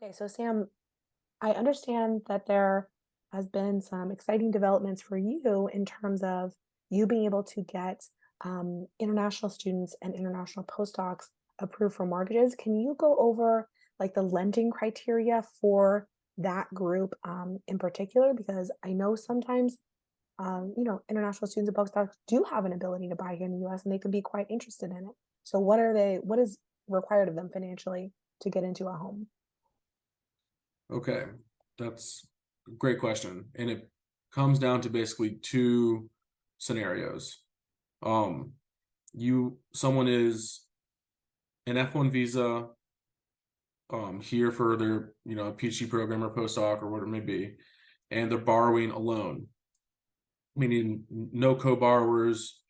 Okay, so Sam, I understand that there has been some exciting developments for you in terms of you being able to get international students and international postdocs approved for mortgages. Can you go over like the lending criteria for that group in particular? Because I know sometimes international students and postdocs do have an ability to buy here in the US and they can be quite interested in it. So what is required of them financially to get into a home? Okay, that's a great question. And it comes down to basically two scenarios. Um, someone is an F1 visa, here for their, a PhD program or postdoc or whatever it may be, and they're borrowing alone, meaning no co-borrowers,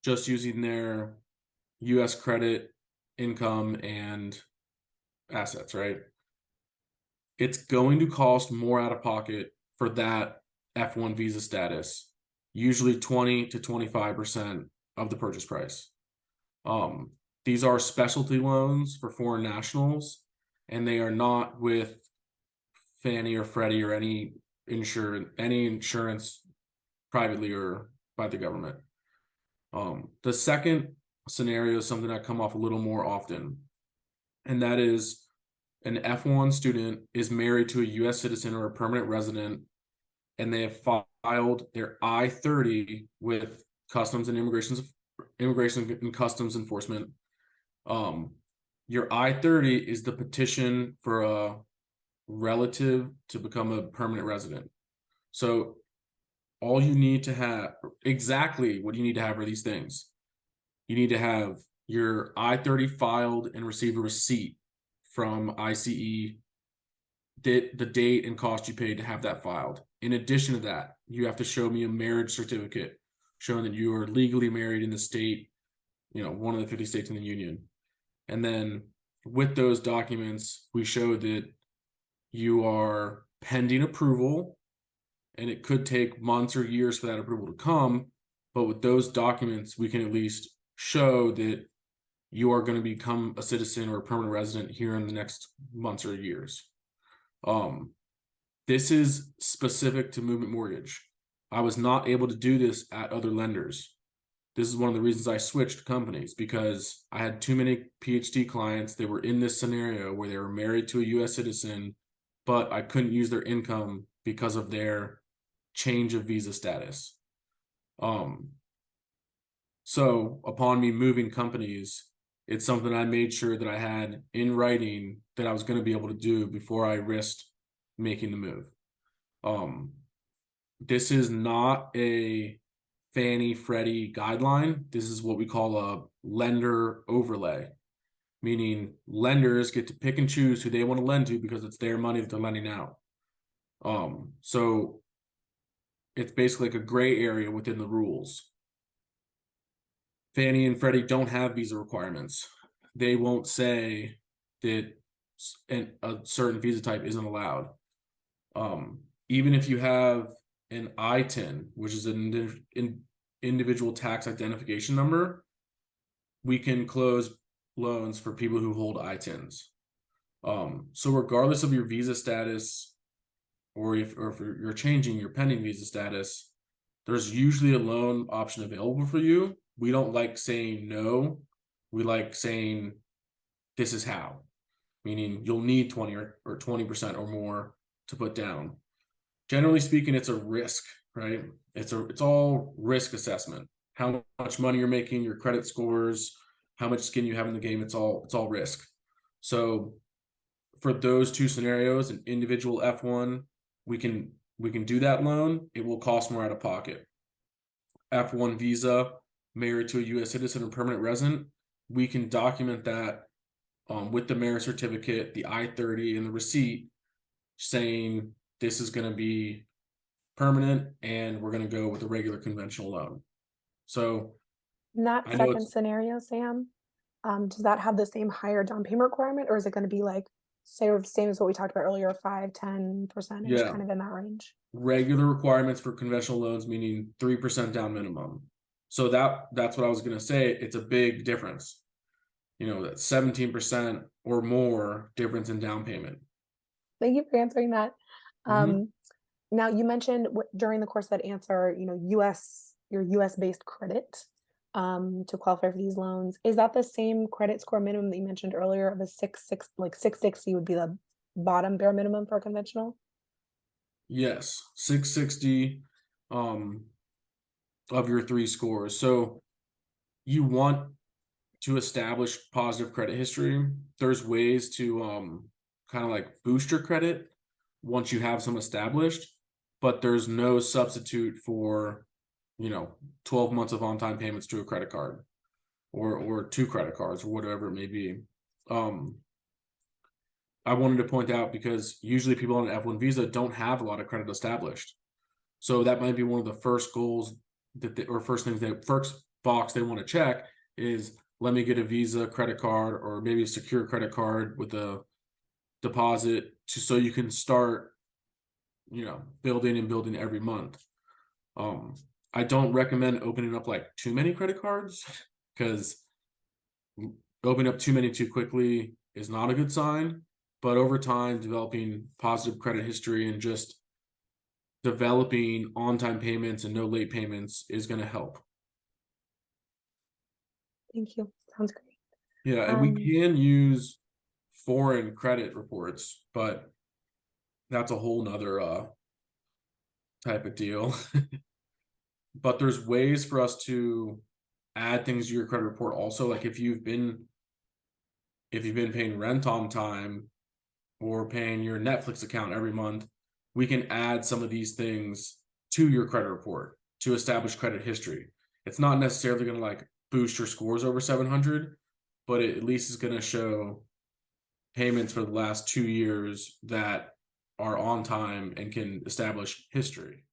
just using their US credit, income, and assets, right? It's going to cost more out of pocket for that F1 visa status, usually 20 to 25% of the purchase price. Um, these are specialty loans for foreign nationals, and they are not with Fannie or Freddie or any insurance privately or by the government. The second scenario is something that come off a little more often, and that is an F1 student is married to a US citizen or a permanent resident, and they have filed their I-30 with Customs and Immigration and Customs Enforcement. Um, your I-30 is the petition for a relative to become a permanent resident. So all you need to have, exactly what you need to have are these things. You need to have your I-30 filed and receive a receipt from ICE, the date and cost you paid to have that filed. In addition to that, you have to show me a marriage certificate showing that you are legally married in the state, one of the 50 states in the union. And then with those documents, we show that you are pending approval, and it could take months or years for that approval to come. But with those documents, we can at least show that you are going to become a citizen or a permanent resident here in the next months or years. This is specific to Movement Mortgage. I was not able to do this at other lenders. This is one of the reasons I switched companies, because I had too many PhD clients. They were in this scenario where they were married to a US citizen, but I couldn't use their income because of their change of visa status. So upon me moving companies, it's something I made sure that I had in writing that I was going to be able to do before I risked making the move. This is not a Fannie Freddie guideline. This is what we call a lender overlay, meaning lenders get to pick and choose who they want to lend to because it's their money that they're lending out. So it's basically like a gray area within the rules. Fannie and Freddie don't have visa requirements. They won't say that a certain visa type isn't allowed. Even if you have an ITIN, which is an individual tax identification number, we can close loans for people who hold ITINs. So regardless of your visa status, or if you're changing your pending visa status, there's usually a loan option available for you. We don't like saying no. We like saying this is how, meaning you'll need 20 or 20% or more to put down. Generally speaking, it's a risk, right? It's all risk assessment. How much money you're making, your credit scores, how much skin you have in the game, it's all risk. So for those two scenarios, an individual F1, we can do that loan. It will cost more out of pocket. F1 visa, married to a US citizen or permanent resident, we can document that with the marriage certificate, the I-30, and the receipt saying this is going to be permanent and we're going to go with a regular conventional loan. So In that I know second it's, scenario, Sam, does that have the same higher down payment requirement, or is it going to be like same as what we talked about earlier, 5-10%, yeah, kind of in that range? regular requirements for conventional loans, meaning 3% down minimum. So that's what I was going to say. It's a big difference. That 17% or more difference in down payment. Thank you for answering that. Mhm. Um, Now you mentioned during the course of that answer, your US based credit to qualify for these loans. Is that the same credit score minimum that you mentioned earlier of a 660 would be the bottom bare minimum for a conventional? Yes, 660 um of your 3 scores. So you want to establish positive credit history. There's ways to kind of like boost your credit once you have some established, but there's no substitute for, 12 months of on-time payments to a credit card or two credit cards or whatever it may be. Um I wanted to point out because usually people on an F1 visa don't have a lot of credit established. So that might be one of the first goals or first things first box they want to check is let me get a Visa credit card or maybe a secure credit card with a deposit so you can start, building and building every month. Um, I don't recommend opening up like too many credit cards because opening up too many too quickly is not a good sign. But over time, developing positive credit history and just developing on-time payments and no late payments is going to help. Thank you. Sounds great. Yeah, and we Um, can use foreign credit reports, but that's a whole nother type of deal. But there's ways for us to add things to your credit report also. Like if you've been paying rent on time or paying your Netflix account every month, we can add some of these things to your credit report to establish credit history. It's not necessarily going to like boost your scores over 700, but it at least is going to show payments for the last 2 years that are on time and can establish history.